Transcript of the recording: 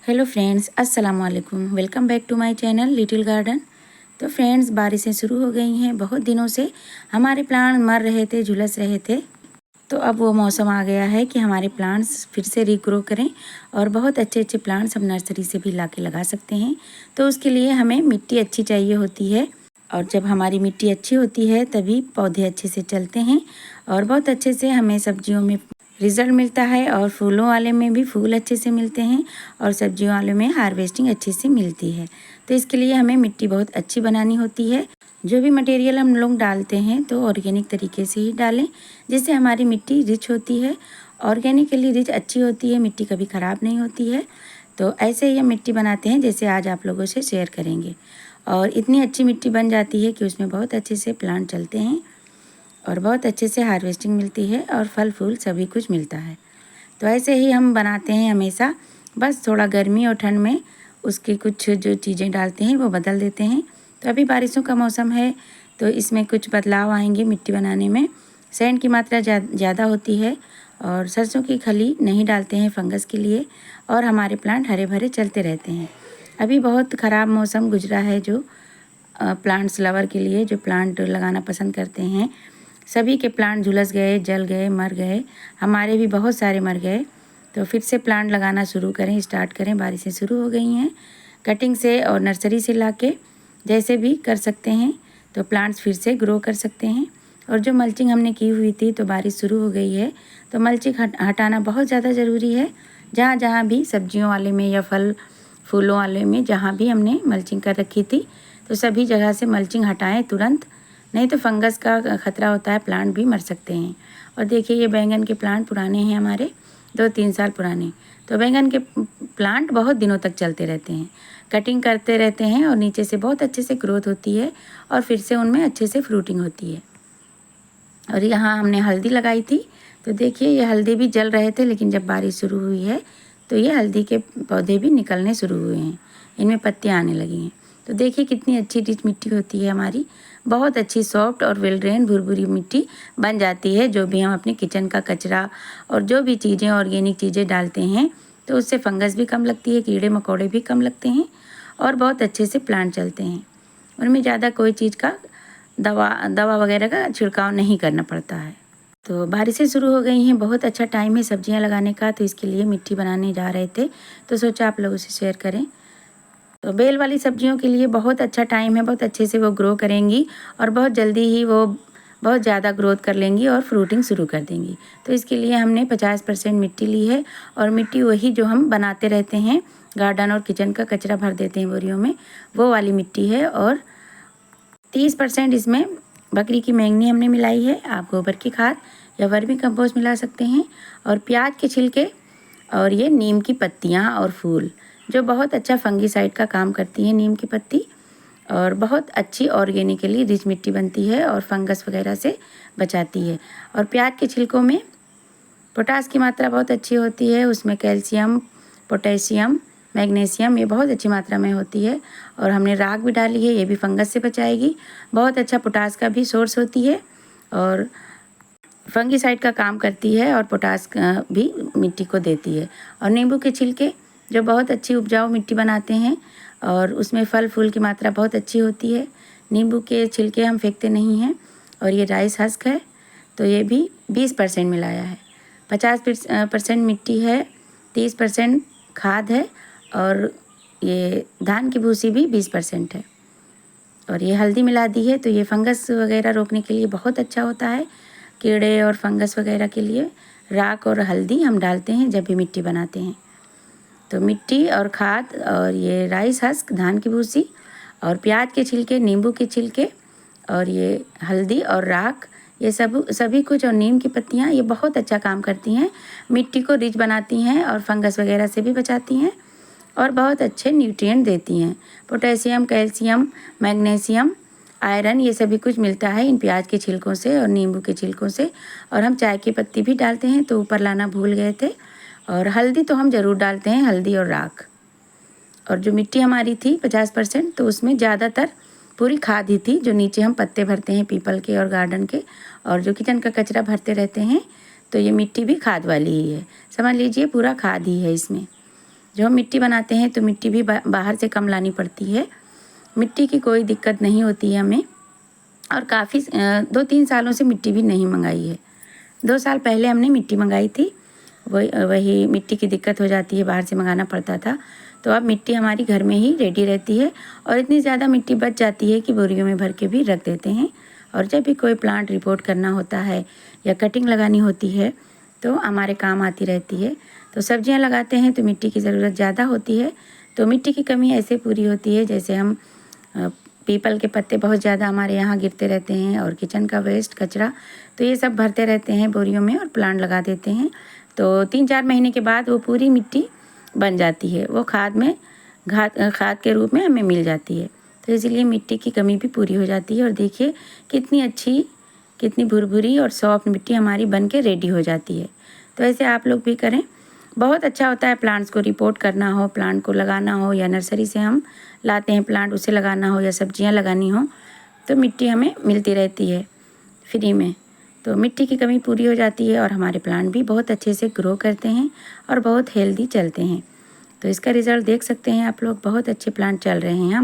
Hello friends, अस्सलाम वालेकुम। Welcome back to my channel Little Garden. तो फ्रेंड्स, बारिशें शुरू हो गई हैं। बहुत दिनों से हमारे प्लांट मर रहे थे, झुलस रहे थे। तो अब वो मौसम आ गया है कि हमारे प्लांट्स फिर से रीग्रो करें और बहुत अच्छे अच्छे प्लांट्स हम नर्सरी से भी ला के लगा सकते हैं। तो उसके लिए हमें मिट्टी अच्छी चाहिए होती है, और जब हमारी मिट्टी अच्छी होती है तभी पौधे अच्छे से चलते हैं और बहुत अच्छे से हमें सब्जियों में रिज़ल्ट मिलता है, और फूलों वाले में भी फूल अच्छे से मिलते हैं और सब्जियों वाले में हार्वेस्टिंग अच्छे से मिलती है। तो इसके लिए हमें मिट्टी बहुत अच्छी बनानी होती है। जो भी मटेरियल हम लोग डालते हैं तो ऑर्गेनिक तरीके से ही डालें, जिससे हमारी मिट्टी रिच होती है। ऑर्गेनिकली रिच अच्छी होती है, मिट्टी कभी ख़राब नहीं होती है। तो ऐसे ही हम मिट्टी बनाते हैं जैसे आज आप लोगों से शेयर करेंगे, और इतनी अच्छी मिट्टी बन जाती है कि उसमें बहुत अच्छे से प्लांट चलते हैं और बहुत अच्छे से हार्वेस्टिंग मिलती है और फल फूल सभी कुछ मिलता है। तो ऐसे ही हम बनाते हैं हमेशा, बस थोड़ा गर्मी और ठंड में उसकी कुछ जो चीज़ें डालते हैं वो बदल देते हैं। तो अभी बारिशों का मौसम है तो इसमें कुछ बदलाव आएंगे मिट्टी बनाने में। सैंड की मात्रा ज़्यादा होती है, और सरसों की खली नहीं डालते हैं फंगस के लिए, और हमारे प्लांट हरे भरे चलते रहते हैं। अभी बहुत ख़राब मौसम गुजरा है जो प्लांट्स लवर के लिए, जो प्लांट लगाना पसंद करते हैं। सभी के प्लांट झुलस गए, जल गए, मर गए। हमारे भी बहुत सारे मर गए। तो फिर से प्लांट लगाना शुरू करें, स्टार्ट करें। बारिशें शुरू हो गई हैं। कटिंग से और नर्सरी से लाके जैसे भी कर सकते हैं तो प्लांट्स फिर से ग्रो कर सकते हैं। और जो मल्चिंग हमने की हुई थी, तो बारिश शुरू हो गई है तो मल्चिंग हटाना बहुत ज़्यादा ज़रूरी है। जहाँ जहाँ भी सब्जियों वाले में या फल फूलों वाले में जहाँ भी हमने मल्चिंग कर रखी थी, तो सभी जगह से मल्चिंग हटाएं तुरंत, नहीं तो फंगस का खतरा होता है, प्लांट भी मर सकते हैं। और देखिए, ये बैंगन के प्लांट पुराने हैं हमारे, 2-3 साल पुराने। तो बैंगन के प्लांट बहुत दिनों तक चलते रहते हैं। कटिंग करते रहते हैं और नीचे से बहुत अच्छे से ग्रोथ होती है और फिर से उनमें अच्छे से फ्रूटिंग होती है। और यहाँ हमने हल्दी लगाई थी, तो देखिए ये हल्दी भी जल रहे थे, लेकिन जब बारिश शुरू हुई है तो ये हल्दी के पौधे भी निकलने शुरू हुए हैं, इनमें पत्तियाँ आने लगी हैं। तो देखिए कितनी अच्छी रिच मिट्टी होती है हमारी, बहुत अच्छी सॉफ्ट और वेल ड्रेन भुरभुरी मिट्टी बन जाती है। जो भी हम अपने किचन का कचरा और जो भी चीज़ें ऑर्गेनिक चीज़ें डालते हैं तो उससे फंगस भी कम लगती है, कीड़े मकोड़े भी कम लगते हैं और बहुत अच्छे से प्लांट चलते हैं। उनमें ज़्यादा कोई चीज़ का दवा वगैरह का छिड़काव नहीं करना पड़ता है। तो बारिशें शुरू हो गई हैं, बहुत अच्छा टाइम है सब्जियां लगाने का। तो इसके लिए मिट्टी बनाने जा रहे थे, तो सोचा आप लोगों से शेयर करें। तो बेल वाली सब्जियों के लिए बहुत अच्छा टाइम है, बहुत अच्छे से वो ग्रो करेंगी और बहुत जल्दी ही वो बहुत ज़्यादा ग्रोथ कर लेंगी और फ्रूटिंग शुरू कर देंगी। तो इसके लिए हमने 50% मिट्टी ली है, और मिट्टी वही जो हम बनाते रहते हैं, गार्डन और किचन का कचरा भर देते हैं बोरियों में, वो वाली मिट्टी है। और 30% इसमें बकरी की मैंगनी हमने मिलाई है। आप गोबर की खाद या वर्मी कंपोस्ट मिला सकते हैं। और प्याज के छिलके और ये नीम की पत्तियाँ और फूल, जो बहुत अच्छा फंगीसाइड का काम करती है नीम की पत्ती, और बहुत अच्छी ऑर्गेनिकली रिच मिट्टी बनती है और फंगस वगैरह से बचाती है। और प्याज के छिलकों में पोटास की मात्रा बहुत अच्छी होती है, उसमें कैल्शियम, पोटेशियम, मैग्नीशियम ये बहुत अच्छी मात्रा में होती है। और हमने राख भी डाली है, ये भी फंगस से बचाएगी। बहुत अच्छा पोटास का भी सोर्स होती है और फंगीसाइड का काम करती है, और पोटास भी मिट्टी को देती है। और नींबू के छिलके जो बहुत अच्छी उपजाऊ मिट्टी बनाते हैं, और उसमें फल फूल की मात्रा बहुत अच्छी होती है। नींबू के छिलके हम फेंकते नहीं हैं। और ये राइस हस्क है, तो ये भी 20% मिलाया है। 50% मिट्टी है, 30% खाद है, और ये धान की भूसी भी 20% है। और ये हल्दी मिला दी है, तो ये फंगस वगैरह रोकने के लिए बहुत अच्छा होता है। कीड़े और फंगस वगैरह के लिए राख और हल्दी हम डालते हैं जब भी मिट्टी बनाते हैं। तो मिट्टी और खाद और ये राइस हस्क, धान की भूसी और प्याज के छिलके, नींबू के छिलके और ये हल्दी और राख, ये सभी कुछ, और नीम की पत्तियाँ, ये बहुत अच्छा काम करती हैं। मिट्टी को रिच बनाती हैं और फंगस वगैरह से भी बचाती हैं, और बहुत अच्छे न्यूट्रिएंट देती हैं। पोटेशियम, कैल्शियम, मैग्नीशियम, आयरन, ये सभी कुछ मिलता है इन प्याज के छिलकों से और नींबू के छिलकों से। और हम चाय की पत्ती भी डालते हैं, तो ऊपर लाना भूल गए थे। और हल्दी तो हम ज़रूर डालते हैं, हल्दी और राख। और जो मिट्टी हमारी थी 50%, तो उसमें ज़्यादातर पूरी खाद ही थी। जो नीचे हम पत्ते भरते हैं पीपल के और गार्डन के, और जो किचन का कचरा भरते रहते हैं, तो ये मिट्टी भी खाद वाली ही है। समझ लीजिए पूरा खाद ही है इसमें। जो हम मिट्टी बनाते हैं तो मिट्टी भी बाहर से कम लानी पड़ती है। मिट्टी की कोई दिक्कत नहीं होती है हमें, और काफ़ी 2-3 सालों से मिट्टी भी नहीं मंगाई है। 2 साल पहले हमने मिट्टी मंगाई थी, वही मिट्टी की दिक्कत हो जाती है, बाहर से मंगाना पड़ता था। तो अब मिट्टी हमारी घर में ही रेडी रहती है, और इतनी ज़्यादा मिट्टी बच जाती है कि बोरियों में भर के भी रख देते हैं। और जब भी कोई प्लांट रिपोर्ट करना होता है या कटिंग लगानी होती है तो हमारे काम आती रहती है। तो सब्जियां लगाते हैं तो मिट्टी की ज़रूरत ज़्यादा होती है। तो मिट्टी की कमी ऐसे पूरी होती है जैसे हम पीपल के पत्ते बहुत ज़्यादा हमारे यहाँ गिरते रहते हैं, और किचन का वेस्ट कचरा, तो ये सब भरते रहते हैं बोरियों में और प्लांट लगा देते हैं। तो 3-4 महीने के बाद वो पूरी मिट्टी बन जाती है, वो खाद के रूप में हमें मिल जाती है। तो इसीलिए मिट्टी की कमी भी पूरी हो जाती है। और देखिए कितनी अच्छी, कितनी भुरभुरी और सॉफ्ट मिट्टी हमारी बन के रेडी हो जाती है। तो ऐसे आप लोग भी करें, बहुत अच्छा होता है। प्लांट्स को रिपोर्ट करना हो, प्लांट को लगाना हो, या नर्सरी से हम लाते हैं प्लांट उसे लगाना हो, या सब्जियां लगानी हो, तो मिट्टी हमें मिलती रहती है फ्री में। तो मिट्टी की कमी पूरी हो जाती है और हमारे प्लांट भी बहुत अच्छे से ग्रो करते हैं और बहुत हेल्दी चलते हैं। तो इसका रिज़ल्ट देख सकते हैं आप लोग, बहुत अच्छे प्लांट चल रहे हैं।